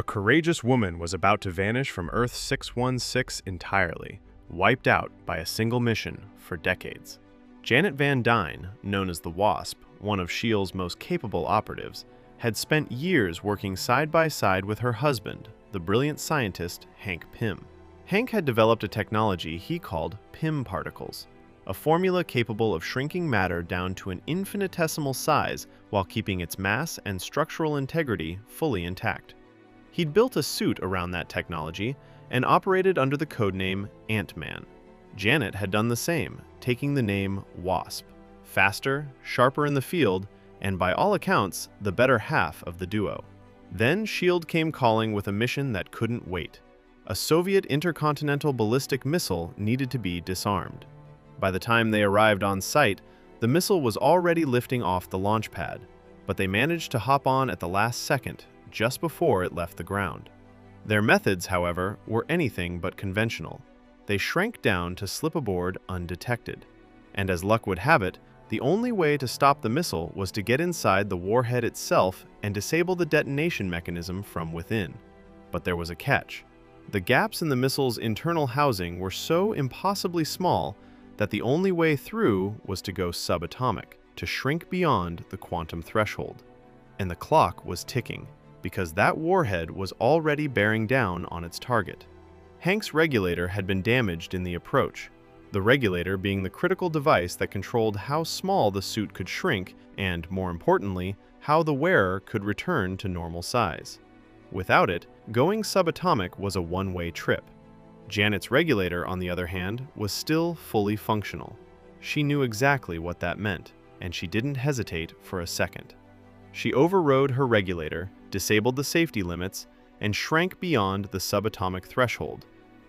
A courageous woman was about to vanish from Earth 616 entirely, wiped out by a single mission for decades. Janet Van Dyne, known as the Wasp, one of S.H.I.E.L.'s most capable operatives, had spent years working side by side with her husband, the brilliant scientist Hank Pym. Hank had developed a technology he called Pym particles, a formula capable of shrinking matter down to an infinitesimal size while keeping its mass and structural integrity fully intact. He'd built a suit around that technology and operated under the codename Ant-Man. Janet had done the same, taking the name Wasp, faster, sharper in the field, and by all accounts, the better half of the duo. Then S.H.I.E.L.D. came calling with a mission that couldn't wait. A Soviet intercontinental ballistic missile needed to be disarmed. By the time they arrived on site, the missile was already lifting off the launch pad, but they managed to hop on at the last second, just before it left the ground. Their methods, however, were anything but conventional. They shrank down to slip aboard undetected. And as luck would have it, the only way to stop the missile was to get inside the warhead itself and disable the detonation mechanism from within. But there was a catch. The gaps in the missile's internal housing were so impossibly small that the only way through was to go subatomic, to shrink beyond the quantum threshold. And the clock was ticking, because that warhead was already bearing down on its target. Hank's regulator had been damaged in the approach, the regulator being the critical device that controlled how small the suit could shrink and, more importantly, how the wearer could return to normal size. Without it, going subatomic was a one-way trip. Janet's regulator, on the other hand, was still fully functional. She knew exactly what that meant, and she didn't hesitate for a second. She overrode her regulator, disabled the safety limits, and shrank beyond the subatomic threshold,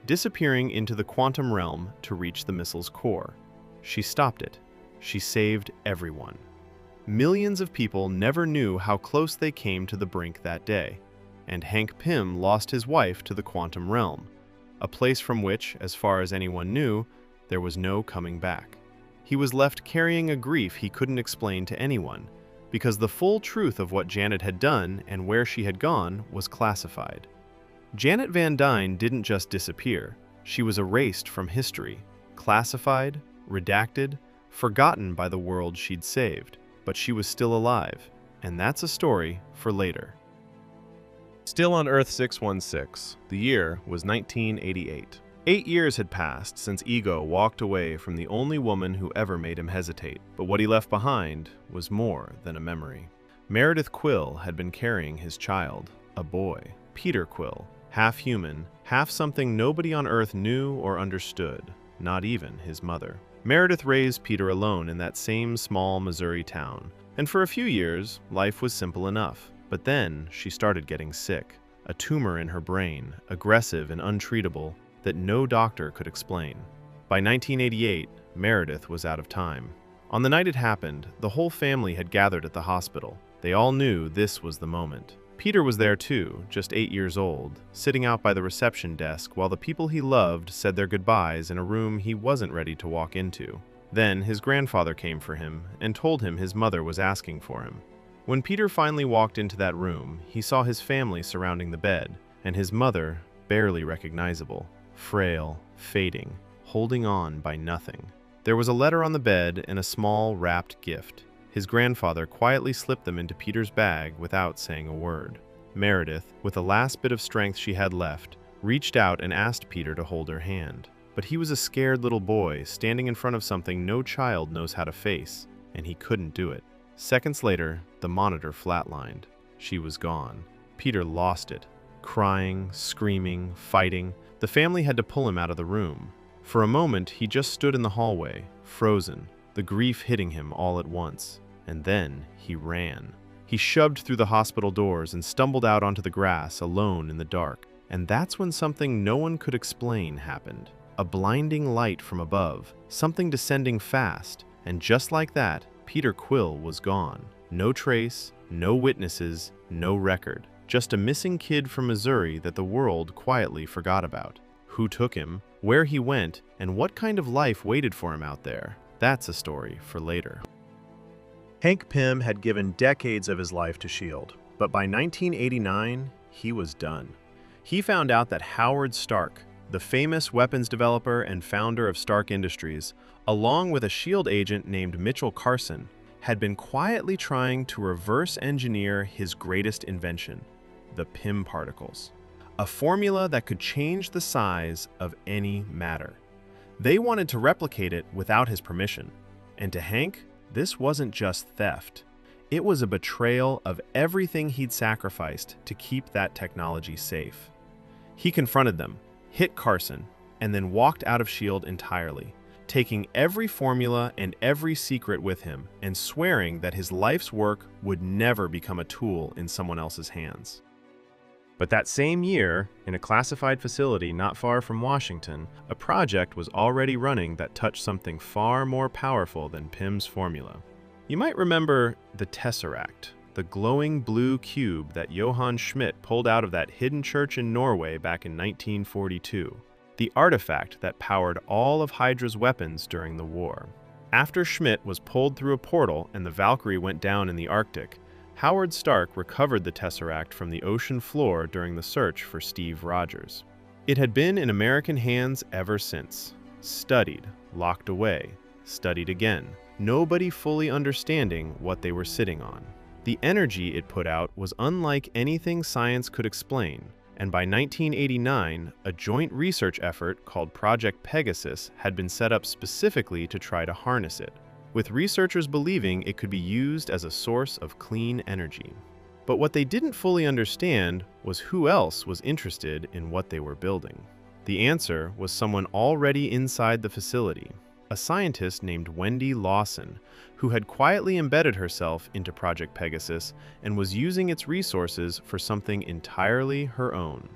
disappearing into the quantum realm to reach the missile's core. She stopped it. She saved everyone. Millions of people never knew how close they came to the brink that day, and Hank Pym lost his wife to the quantum realm, a place from which, as far as anyone knew, there was no coming back. He was left carrying a grief he couldn't explain to anyone, because the full truth of what Janet had done and where she had gone was classified. Janet Van Dyne didn't just disappear. She was erased from history, classified, redacted, forgotten by the world she'd saved. But she was still alive, and that's a story for later. Still on Earth 616, the year was 1988. 8 years had passed since Ego walked away from the only woman who ever made him hesitate, but what he left behind was more than a memory. Meredith Quill had been carrying his child, a boy, Peter Quill, half human, half something nobody on Earth knew or understood, not even his mother. Meredith raised Peter alone in that same small Missouri town, and for a few years, life was simple enough. But then she started getting sick, a tumor in her brain, aggressive and untreatable, that no doctor could explain. By 1988, Meredith was out of time. On the night it happened, the whole family had gathered at the hospital. They all knew this was the moment. Peter was there too, just 8 years old, sitting out by the reception desk while the people he loved said their goodbyes in a room he wasn't ready to walk into. Then his grandfather came for him and told him his mother was asking for him. When Peter finally walked into that room, he saw his family surrounding the bed, and his mother, barely recognizable, frail, fading, holding on by nothing. There was a letter on the bed and a small, wrapped gift. His grandfather quietly slipped them into Peter's bag without saying a word. Meredith, with the last bit of strength she had left, reached out and asked Peter to hold her hand. But he was a scared little boy standing in front of something no child knows how to face, and he couldn't do it. Seconds later, the monitor flatlined. She was gone. Peter lost it. Crying, screaming, fighting, the family had to pull him out of the room. For a moment, he just stood in the hallway, frozen, the grief hitting him all at once. And then he ran. He shoved through the hospital doors and stumbled out onto the grass, alone in the dark. And that's when something no one could explain happened. A blinding light from above, something descending fast, and just like that, Peter Quill was gone. No trace, no witnesses, no record. Just a missing kid from Missouri that the world quietly forgot about. Who took him, where he went, and what kind of life waited for him out there? That's a story for later. Hank Pym had given decades of his life to S.H.I.E.L.D., but by 1989, he was done. He found out that Howard Stark, the famous weapons developer and founder of Stark Industries, along with a SHIELD agent named Mitchell Carson, had been quietly trying to reverse engineer his greatest invention, the PIM particles, a formula that could change the size of any matter. They wanted to replicate it without his permission, and to Hank, this wasn't just theft. It was a betrayal of everything he'd sacrificed to keep that technology safe. He confronted them, hit Carson, and then walked out of SHIELD entirely, taking every formula and every secret with him and swearing that his life's work would never become a tool in someone else's hands. But that same year, in a classified facility not far from Washington, a project was already running that touched something far more powerful than PIM's formula. You might remember the Tesseract, the glowing blue cube that Johann Schmidt pulled out of that hidden church in Norway back in 1942, the artifact that powered all of HYDRA's weapons during the war. After Schmidt was pulled through a portal and the Valkyrie went down in the Arctic, Howard Stark recovered the Tesseract from the ocean floor during the search for Steve Rogers. It had been in American hands ever since, studied, locked away, studied again, nobody fully understanding what they were sitting on. The energy it put out was unlike anything science could explain, and by 1989, a joint research effort called Project Pegasus had been set up specifically to try to harness it, with researchers believing it could be used as a source of clean energy. But what they didn't fully understand was who else was interested in what they were building. The answer was someone already inside the facility, a scientist named Wendy Lawson, who had quietly embedded herself into Project Pegasus and was using its resources for something entirely her own.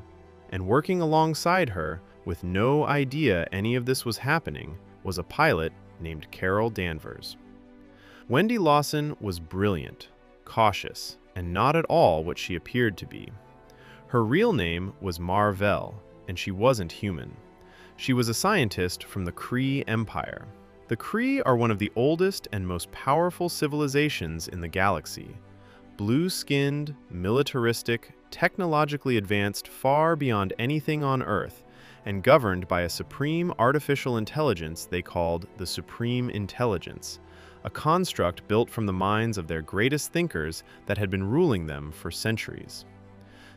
And working alongside her, with no idea any of this was happening, was a pilot named Carol Danvers. Wendy Lawson was brilliant, cautious, and not at all what she appeared to be. Her real name was Mar-Vell, and she wasn't human. She was a scientist from the Kree Empire. The Kree are one of the oldest and most powerful civilizations in the galaxy. Blue-skinned, militaristic, technologically advanced far beyond anything on Earth, and governed by a supreme artificial intelligence they called the Supreme Intelligence, a construct built from the minds of their greatest thinkers that had been ruling them for centuries.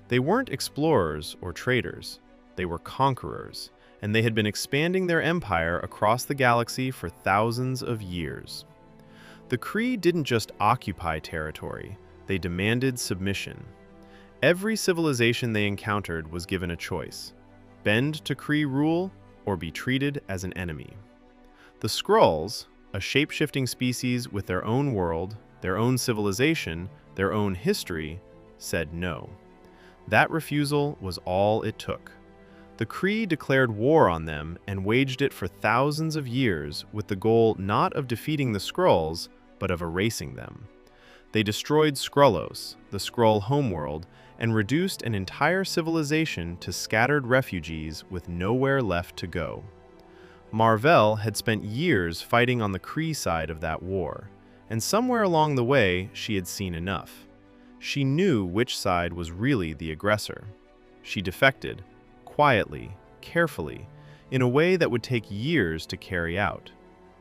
They weren't explorers or traders, they were conquerors, and they had been expanding their empire across the galaxy for thousands of years. The Kree didn't just occupy territory, they demanded submission. Every civilization they encountered was given a choice: bend to Kree rule or be treated as an enemy. The Skrulls, a shape-shifting species with their own world, their own civilization, their own history, said no. That refusal was all it took. The Kree declared war on them and waged it for thousands of years with the goal not of defeating the Skrulls, but of erasing them. They destroyed Skrullos, the Skrull homeworld, and reduced an entire civilization to scattered refugees with nowhere left to go. Mar-Vell had spent years fighting on the Kree side of that war, and somewhere along the way she had seen enough. She knew which side was really the aggressor. She defected, quietly, carefully, in a way that would take years to carry out.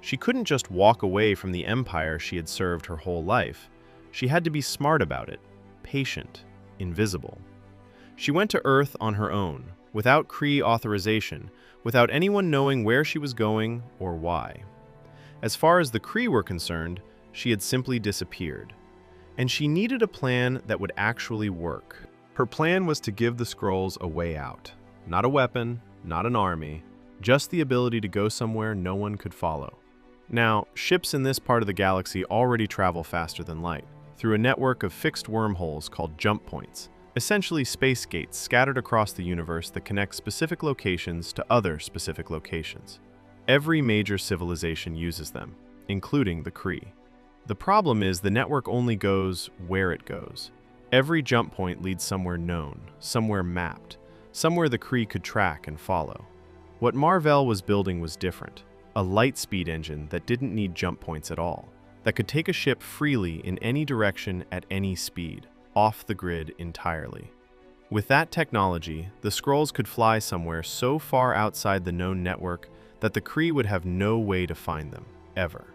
She couldn't just walk away from the empire she had served her whole life. She had to be smart about it, patient, invisible. She went to Earth on her own, without Kree authorization, without anyone knowing where she was going or why. As far as the Kree were concerned, she had simply disappeared. And she needed a plan that would actually work. Her plan was to give the Skrulls a way out. Not a weapon, not an army, just the ability to go somewhere no one could follow. Now, ships in this part of the galaxy already travel faster than light, through a network of fixed wormholes called jump points, essentially space gates scattered across the universe that connect specific locations to other specific locations. Every major civilization uses them, including the Kree. The problem is the network only goes where it goes. Every jump point leads somewhere known, somewhere mapped, somewhere the Kree could track and follow. What Mar-Vell was building was different. A light-speed engine that didn't need jump points at all, that could take a ship freely in any direction at any speed, off the grid entirely. With that technology, the Skrulls could fly somewhere so far outside the known network that the Kree would have no way to find them, ever.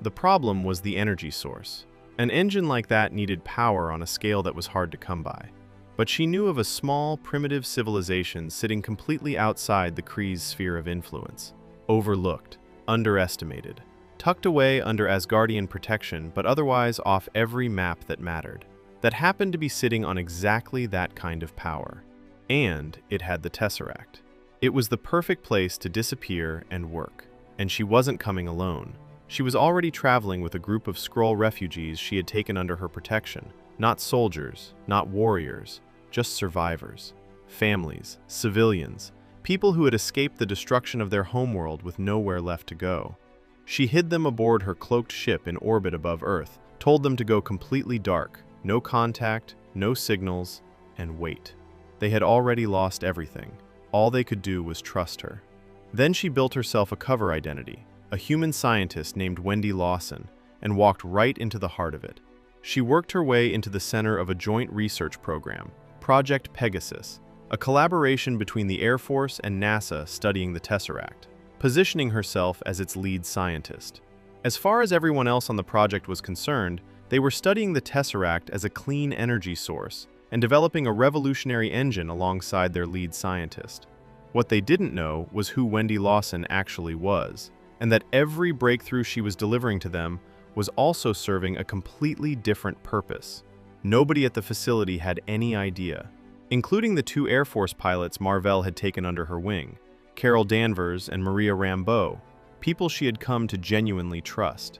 The problem was the energy source. An engine like that needed power on a scale that was hard to come by. But she knew of a small, primitive civilization sitting completely outside the Kree's sphere of influence. Overlooked, underestimated, tucked away under Asgardian protection but otherwise off every map that mattered, that happened to be sitting on exactly that kind of power. And it had the Tesseract. It was the perfect place to disappear and work. And she wasn't coming alone. She was already traveling with a group of Skrull refugees she had taken under her protection. Not soldiers, not warriors, just survivors. Families, civilians, people who had escaped the destruction of their homeworld with nowhere left to go. She hid them aboard her cloaked ship in orbit above Earth, told them to go completely dark, no contact, no signals, and wait. They had already lost everything. All they could do was trust her. Then she built herself a cover identity, a human scientist named Wendy Lawson, and walked right into the heart of it. She worked her way into the center of a joint research program, Project Pegasus, a collaboration between the Air Force and NASA studying the Tesseract, positioning herself as its lead scientist. As far as everyone else on the project was concerned, they were studying the Tesseract as a clean energy source and developing a revolutionary engine alongside their lead scientist. What they didn't know was who Wendy Lawson actually was, and that every breakthrough she was delivering to them was also serving a completely different purpose. Nobody at the facility had any idea, including the two Air Force pilots Mar-Vell had taken under her wing, Carol Danvers and Maria Rambeau, people she had come to genuinely trust.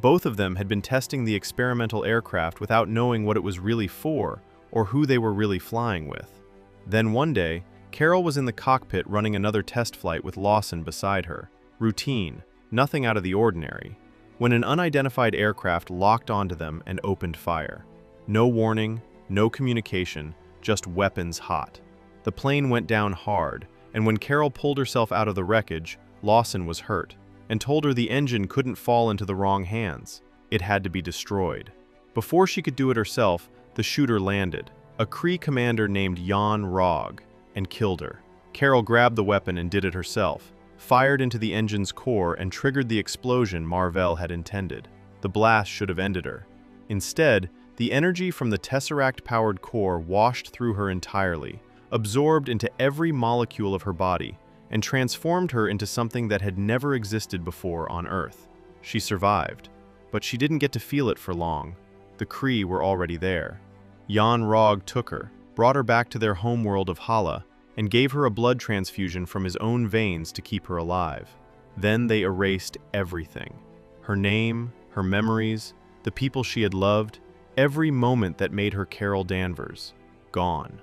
Both of them had been testing the experimental aircraft without knowing what it was really for or who they were really flying with. Then one day, Carol was in the cockpit running another test flight with Lawson beside her. Routine, nothing out of the ordinary, when an unidentified aircraft locked onto them and opened fire. No warning, no communication, just weapons hot. The plane went down hard, and when Carol pulled herself out of the wreckage, Lawson was hurt, and told her the engine couldn't fall into the wrong hands. It had to be destroyed. Before she could do it herself, the shooter landed, a Kree commander named Jan Rog, and killed her. Carol grabbed the weapon and did it herself, fired into the engine's core and triggered the explosion Mar-Vell had intended. The blast should have ended her. Instead, the energy from the Tesseract-powered core washed through her entirely, absorbed into every molecule of her body, and transformed her into something that had never existed before on Earth. She survived, but she didn't get to feel it for long. The Kree were already there. Jan Rog took her, brought her back to their homeworld of Hala, and gave her a blood transfusion from his own veins to keep her alive. Then they erased everything. Her name, her memories, the people she had loved, every moment that made her Carol Danvers. Gone.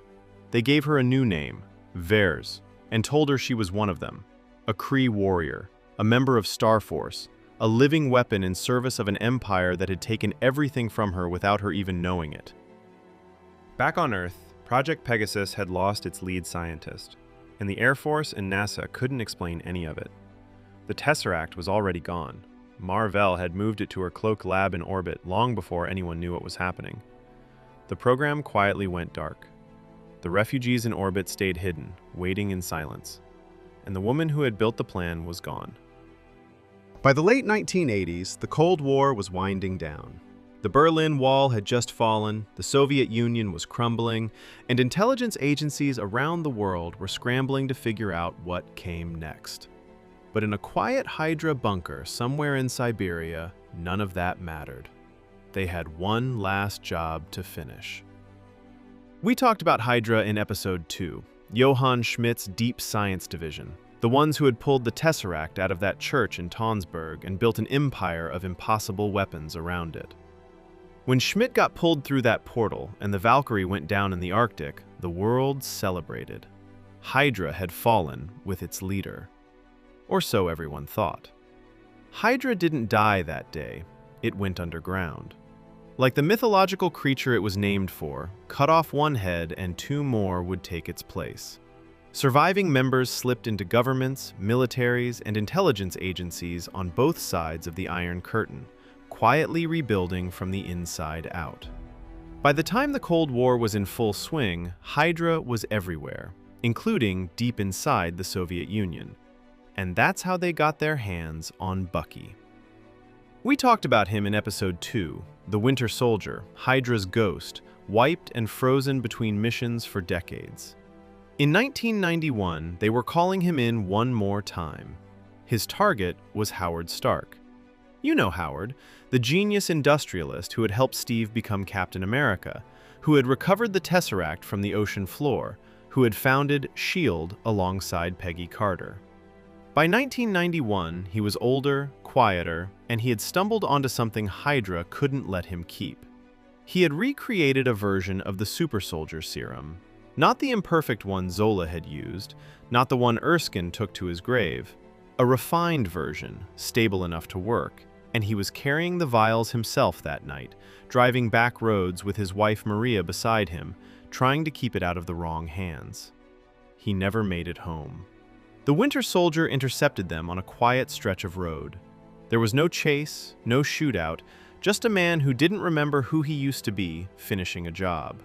They gave her a new name, Vers, and told her she was one of them. A Kree warrior, a member of Starforce, a living weapon in service of an empire that had taken everything from her without her even knowing it. Back on Earth, Project Pegasus had lost its lead scientist, and the Air Force and NASA couldn't explain any of it. The Tesseract was already gone. Mar-Vell had moved it to her cloaked lab in orbit long before anyone knew what was happening. The program quietly went dark. The refugees in orbit stayed hidden, waiting in silence, and the woman who had built the plan was gone. By the late 1980s, the Cold War was winding down. The Berlin Wall had just fallen, the Soviet Union was crumbling, and intelligence agencies around the world were scrambling to figure out what came next. But in a quiet HYDRA bunker somewhere in Siberia, none of that mattered. They had one last job to finish. We talked about HYDRA in Episode 2, Johann Schmidt's Deep Science Division, the ones who had pulled the Tesseract out of that church in Tonsberg and built an empire of impossible weapons around it. When Schmidt got pulled through that portal and the Valkyrie went down in the Arctic, the world celebrated. HYDRA had fallen with its leader. Or so everyone thought. HYDRA didn't die that day, it went underground. Like the mythological creature it was named for, cut off one head and two more would take its place. Surviving members slipped into governments, militaries, and intelligence agencies on both sides of the Iron Curtain, quietly rebuilding from the inside out. By the time the Cold War was in full swing, HYDRA was everywhere, including deep inside the Soviet Union. And that's how they got their hands on Bucky. We talked about him in Episode 2, the Winter Soldier, HYDRA's ghost, wiped and frozen between missions for decades. In 1991, they were calling him in one more time. His target was Howard Stark. You know Howard, the genius industrialist who had helped Steve become Captain America, who had recovered the Tesseract from the ocean floor, who had founded S.H.I.E.L.D. alongside Peggy Carter. By 1991, he was older, quieter, and he had stumbled onto something HYDRA couldn't let him keep. He had recreated a version of the super soldier serum. Not the imperfect one Zola had used, not the one Erskine took to his grave. A refined version, stable enough to work, and he was carrying the vials himself that night, driving back roads with his wife Maria beside him, trying to keep it out of the wrong hands. He never made it home. The Winter Soldier intercepted them on a quiet stretch of road. There was no chase, no shootout, just a man who didn't remember who he used to be finishing a job.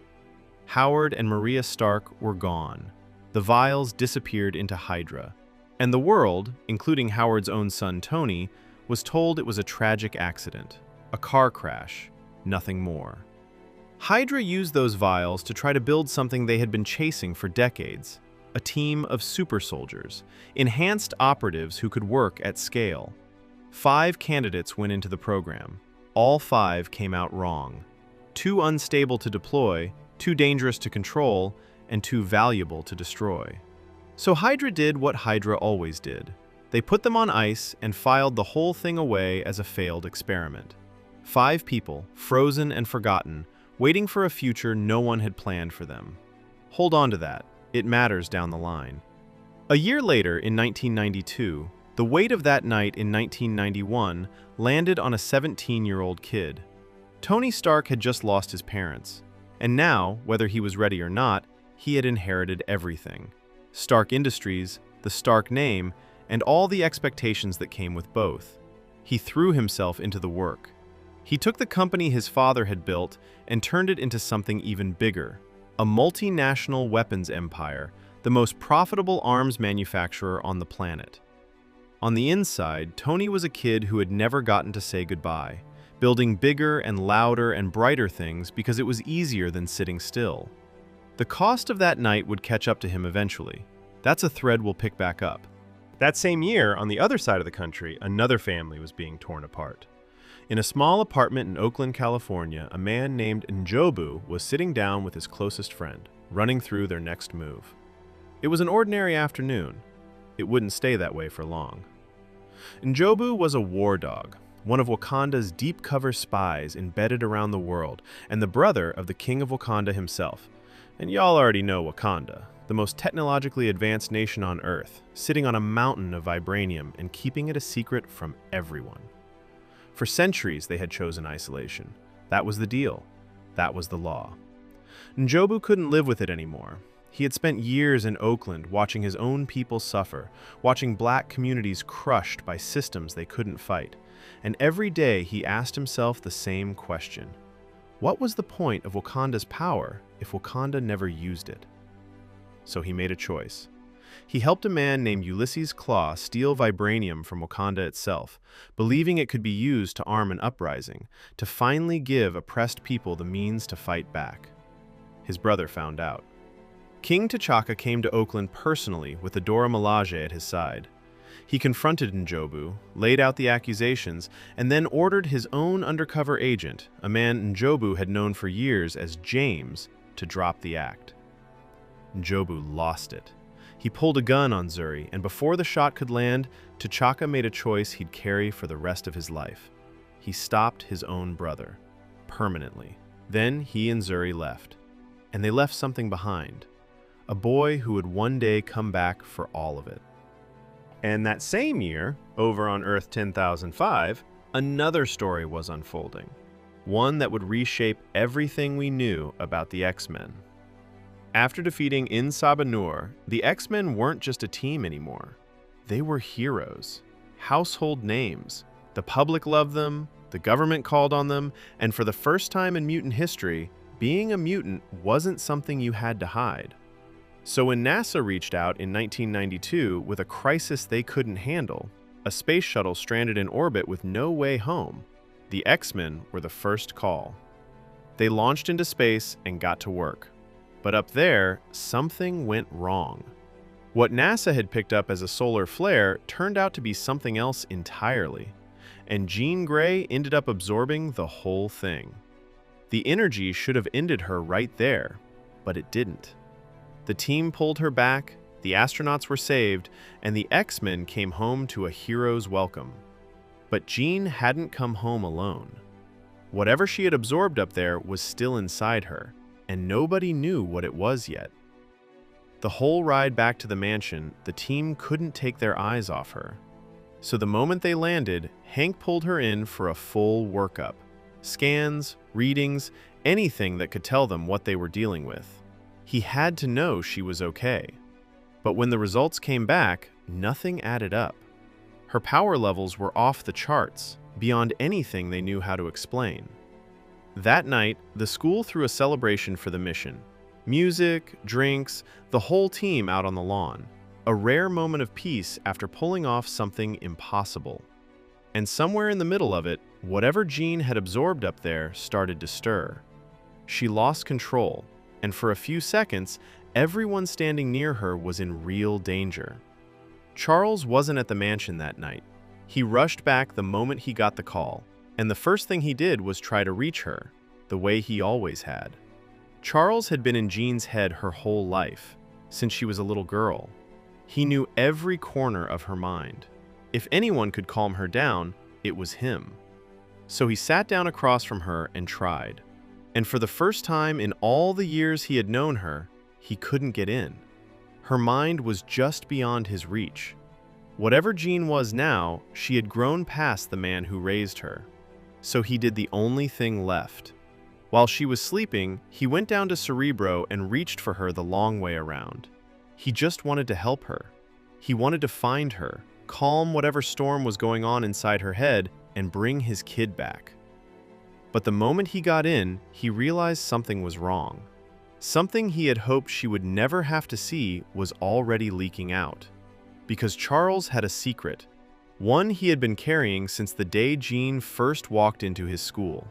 Howard and Maria Stark were gone. The vials disappeared into HYDRA. And the world, including Howard's own son Tony, was told it was a tragic accident, a car crash, nothing more. HYDRA used those vials to try to build something they had been chasing for decades, a team of super soldiers, enhanced operatives who could work at scale. 5 candidates went into the program. All 5 came out wrong. Too unstable to deploy, too dangerous to control, and too valuable to destroy. So HYDRA did what HYDRA always did. They put them on ice and filed the whole thing away as a failed experiment. 5 people, frozen and forgotten, waiting for a future no one had planned for them. Hold on to that. It matters down the line. A year later, in 1992, the weight of that night in 1991 landed on a 17-year-old kid. Tony Stark had just lost his parents, and now, whether he was ready or not, he had inherited everything. Stark Industries, the Stark name, and all the expectations that came with both. He threw himself into the work. He took the company his father had built and turned it into something even bigger, a multinational weapons empire, the most profitable arms manufacturer on the planet. On the inside, Tony was a kid who had never gotten to say goodbye, building bigger and louder and brighter things because it was easier than sitting still. The cost of that night would catch up to him eventually. That's a thread we'll pick back up. That same year, on the other side of the country, another family was being torn apart. In a small apartment in Oakland, California, a man named Njobu was sitting down with his closest friend, running through their next move. It was an ordinary afternoon. It wouldn't stay that way for long. Njobu was a war dog, one of Wakanda's deep-cover spies embedded around the world, and the brother of the king of Wakanda himself. And y'all already know Wakanda, the most technologically advanced nation on Earth, sitting on a mountain of vibranium and keeping it a secret from everyone. For centuries, they had chosen isolation. That was the deal. That was the law. Njobu couldn't live with it anymore. He had spent years in Oakland watching his own people suffer, watching black communities crushed by systems they couldn't fight. And every day he asked himself the same question. What was the point of Wakanda's power if Wakanda never used it? So he made a choice. He helped a man named Ulysses Klaue steal vibranium from Wakanda itself, believing it could be used to arm an uprising, to finally give oppressed people the means to fight back. His brother found out. King T'Chaka came to Oakland personally with the Dora Milaje at his side. He confronted Njobu, laid out the accusations, and then ordered his own undercover agent, a man Njobu had known for years as James, to drop the act. Njobu lost it. He pulled a gun on Zuri, and before the shot could land, T'Chaka made a choice he'd carry for the rest of his life. He stopped his own brother, permanently. Then he and Zuri left, and they left something behind. A boy who would one day come back for all of it. And that same year, over on Earth 10,005, another story was unfolding. One that would reshape everything we knew about the X-Men. After defeating In Sabanur, the X-Men weren't just a team anymore. They were heroes, household names. The public loved them, the government called on them, and for the first time in mutant history, being a mutant wasn't something you had to hide. So when NASA reached out in 1992 with a crisis they couldn't handle, a space shuttle stranded in orbit with no way home, the X-Men were the first call. They launched into space and got to work. But up there, something went wrong. What NASA had picked up as a solar flare turned out to be something else entirely, and Jean Grey ended up absorbing the whole thing. The energy should have ended her right there, but it didn't. The team pulled her back, the astronauts were saved, and the X-Men came home to a hero's welcome. But Jean hadn't come home alone. Whatever she had absorbed up there was still inside her, and nobody knew what it was yet. The whole ride back to the mansion, the team couldn't take their eyes off her. So the moment they landed, Hank pulled her in for a full workup. Scans, readings, anything that could tell them what they were dealing with. He had to know she was okay. But when the results came back, nothing added up. Her power levels were off the charts, beyond anything they knew how to explain. That night, the school threw a celebration for the mission. Music, drinks, the whole team out on the lawn. A rare moment of peace after pulling off something impossible. And somewhere in the middle of it, whatever Jean had absorbed up there started to stir. She lost control, and for a few seconds, everyone standing near her was in real danger. Charles wasn't at the mansion that night. He rushed back the moment he got the call, and the first thing he did was try to reach her, the way he always had. Charles had been in Jean's head her whole life, since she was a little girl. He knew every corner of her mind. If anyone could calm her down, it was him. So he sat down across from her and tried. And for the first time in all the years he had known her, he couldn't get in. Her mind was just beyond his reach. Whatever Jean was now, she had grown past the man who raised her. So he did the only thing left. While she was sleeping, he went down to Cerebro and reached for her the long way around. He just wanted to help her. He wanted to find her, calm whatever storm was going on inside her head, and bring his kid back. But the moment he got in, he realized something was wrong. Something he had hoped she would never have to see was already leaking out. Because Charles had a secret, one he had been carrying since the day Jean first walked into his school.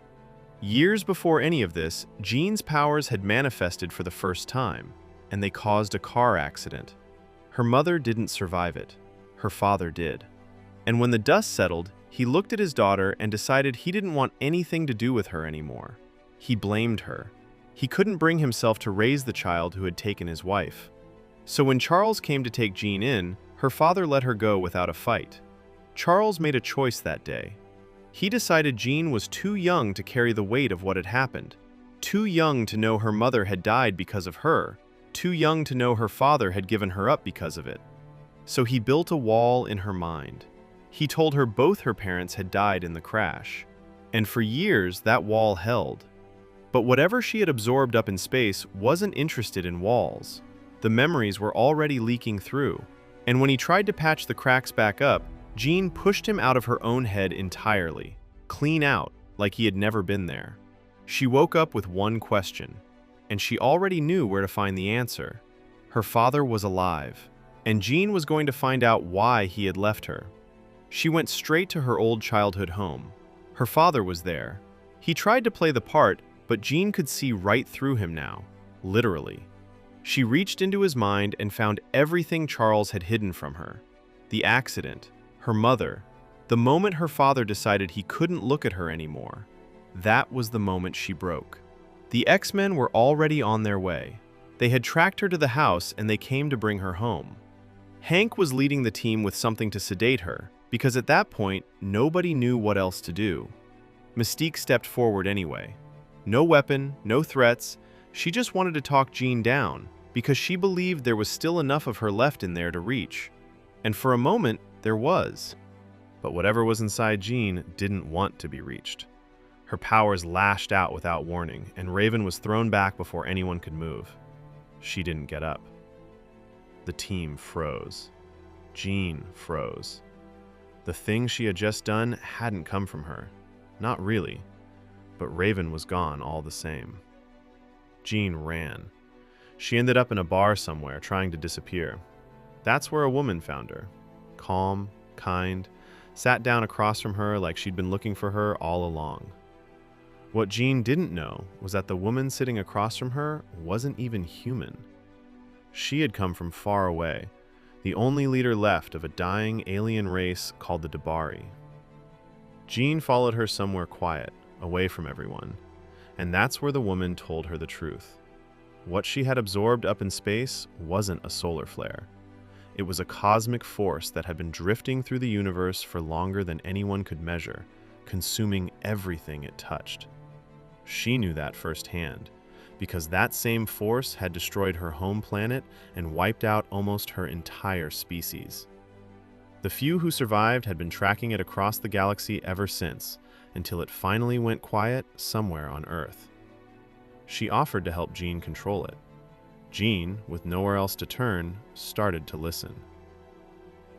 Years before any of this, Jean's powers had manifested for the first time, and they caused a car accident. Her mother didn't survive it. Her father did. And when the dust settled, he looked at his daughter and decided he didn't want anything to do with her anymore. He blamed her. He couldn't bring himself to raise the child who had taken his wife. So when Charles came to take Jean in, her father let her go without a fight. Charles made a choice that day. He decided Jean was too young to carry the weight of what had happened, too young to know her mother had died because of her, too young to know her father had given her up because of it. So he built a wall in her mind. He told her both her parents had died in the crash, and for years that wall held. But whatever she had absorbed up in space wasn't interested in walls. The memories were already leaking through, and when he tried to patch the cracks back up, Jean pushed him out of her own head entirely, clean out, like he had never been there. She woke up with one question, and she already knew where to find the answer. Her father was alive, and Jean was going to find out why he had left her. She went straight to her old childhood home. Her father was there. He tried to play the part, but Jean could see right through him now, literally. She reached into his mind and found everything Charles had hidden from her. The accident, her mother, the moment her father decided he couldn't look at her anymore. That was the moment she broke. The X-Men were already on their way. They had tracked her to the house and they came to bring her home. Hank was leading the team with something to sedate her, because at that point, nobody knew what else to do. Mystique stepped forward anyway. No weapon, no threats. She just wanted to talk Jean down, because she believed there was still enough of her left in there to reach. And for a moment, there was. But whatever was inside Jean didn't want to be reached. Her powers lashed out without warning, and Raven was thrown back before anyone could move. She didn't get up. The team froze. Jean froze. The thing she had just done hadn't come from her. Not really. But Raven was gone all the same. Jean ran. She ended up in a bar somewhere, trying to disappear. That's where a woman found her. Calm, kind, sat down across from her like she'd been looking for her all along. What Jean didn't know was that the woman sitting across from her wasn't even human. She had come from far away, the only leader left of a dying alien race called the Dabari. Jean followed her somewhere quiet, away from everyone, and that's where the woman told her the truth. What she had absorbed up in space wasn't a solar flare. It was a cosmic force that had been drifting through the universe for longer than anyone could measure, consuming everything it touched. She knew that firsthand, because that same force had destroyed her home planet and wiped out almost her entire species. The few who survived had been tracking it across the galaxy ever since, until it finally went quiet somewhere on Earth. She offered to help Jean control it. Jean, with nowhere else to turn, started to listen.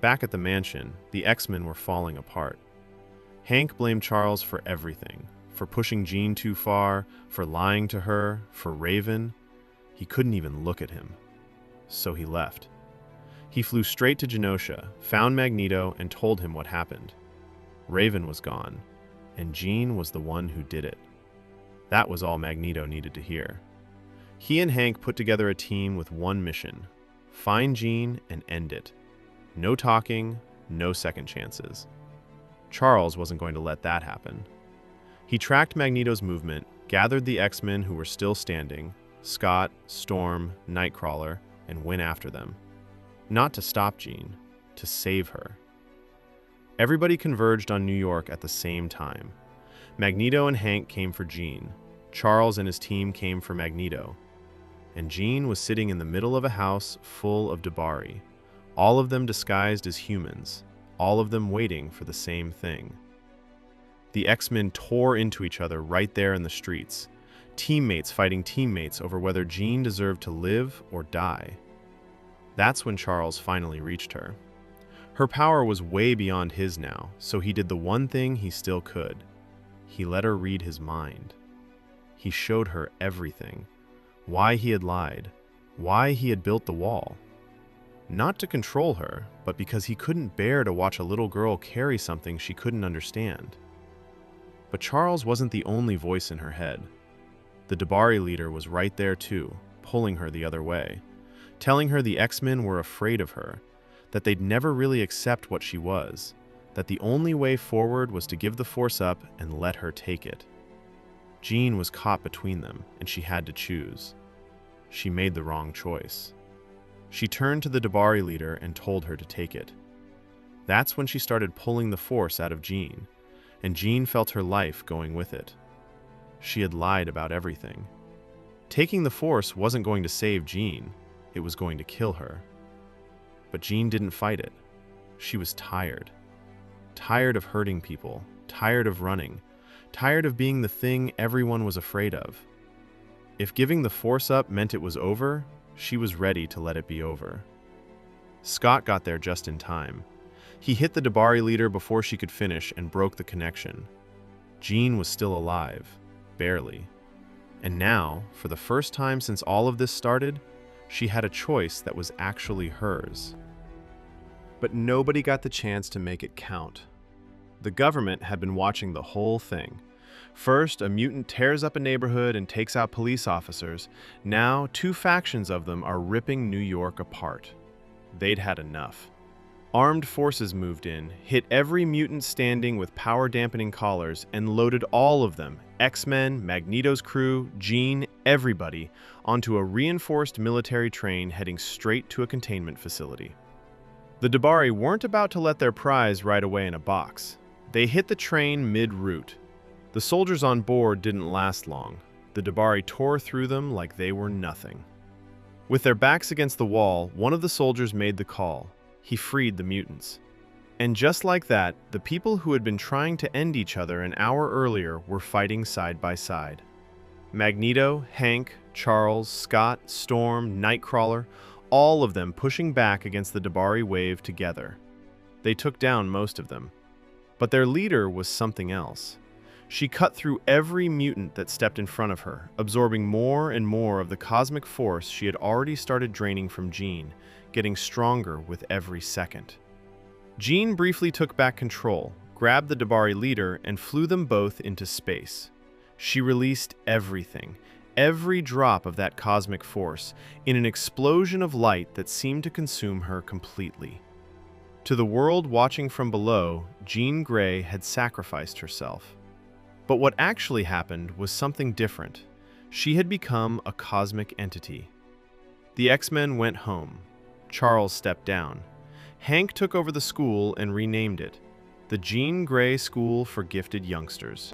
Back at the mansion, the X-Men were falling apart. Hank blamed Charles for everything, for pushing Jean too far, for lying to her, for Raven. He couldn't even look at him. So he left. He flew straight to Genosha, found Magneto, and told him what happened. Raven was gone, and Jean was the one who did it. That was all Magneto needed to hear. He and Hank put together a team with one mission: find Jean and end it. No talking, no second chances. Charles wasn't going to let that happen. He tracked Magneto's movement, gathered the X-Men who were still standing, Scott, Storm, Nightcrawler, and went after them. Not to stop Jean, to save her. Everybody converged on New York at the same time. Magneto and Hank came for Jean. Charles and his team came for Magneto. And Jean was sitting in the middle of a house full of Dabari, all of them disguised as humans, all of them waiting for the same thing. The X-Men tore into each other right there in the streets, teammates fighting teammates over whether Jean deserved to live or die. That's when Charles finally reached her. Her power was way beyond his now, so he did the one thing he still could. He let her read his mind. He showed her everything. Why he had lied. Why he had built the wall. Not to control her, but because he couldn't bear to watch a little girl carry something she couldn't understand. But Charles wasn't the only voice in her head. The Dabari leader was right there too, pulling her the other way, telling her the X-Men were afraid of her, that they'd never really accept what she was, that the only way forward was to give the Force up and let her take it. Jean was caught between them, and she had to choose. She made the wrong choice. She turned to the Dabari leader and told her to take it. That's when she started pulling the Force out of Jean, and Jean felt her life going with it. She had lied about everything. Taking the Force wasn't going to save Jean, it was going to kill her. But Jean didn't fight it. She was tired. Tired of hurting people, tired of running, tired of being the thing everyone was afraid of. If giving the Force up meant it was over, she was ready to let it be over. Scott got there just in time. He hit the Dabari leader before she could finish and broke the connection. Jean was still alive, barely. And now, for the first time since all of this started, she had a choice that was actually hers. But nobody got the chance to make it count. The government had been watching the whole thing. First, a mutant tears up a neighborhood and takes out police officers. Now, two factions of them are ripping New York apart. They'd had enough. Armed forces moved in, hit every mutant standing with power-dampening collars, and loaded all of them, X-Men, Magneto's crew, Jean, everybody, onto a reinforced military train heading straight to a containment facility. The Dabari weren't about to let their prize ride away in a box. They hit the train mid-route. The soldiers on board didn't last long. The Dabari tore through them like they were nothing. With their backs against the wall, one of the soldiers made the call. He freed the mutants. And just like that, the people who had been trying to end each other an hour earlier were fighting side by side. Magneto, Hank, Charles, Scott, Storm, Nightcrawler, all of them pushing back against the Dabari wave together. They took down most of them. But their leader was something else. She cut through every mutant that stepped in front of her, absorbing more and more of the cosmic force she had already started draining from Jean, getting stronger with every second. Jean briefly took back control, grabbed the Dabari leader, and flew them both into space. She released everything, every drop of that cosmic force, in an explosion of light that seemed to consume her completely. To the world watching from below, Jean Grey had sacrificed herself. But what actually happened was something different. She had become a cosmic entity. The X-Men went home. Charles stepped down. Hank took over the school and renamed it the Jean Grey School for Gifted Youngsters.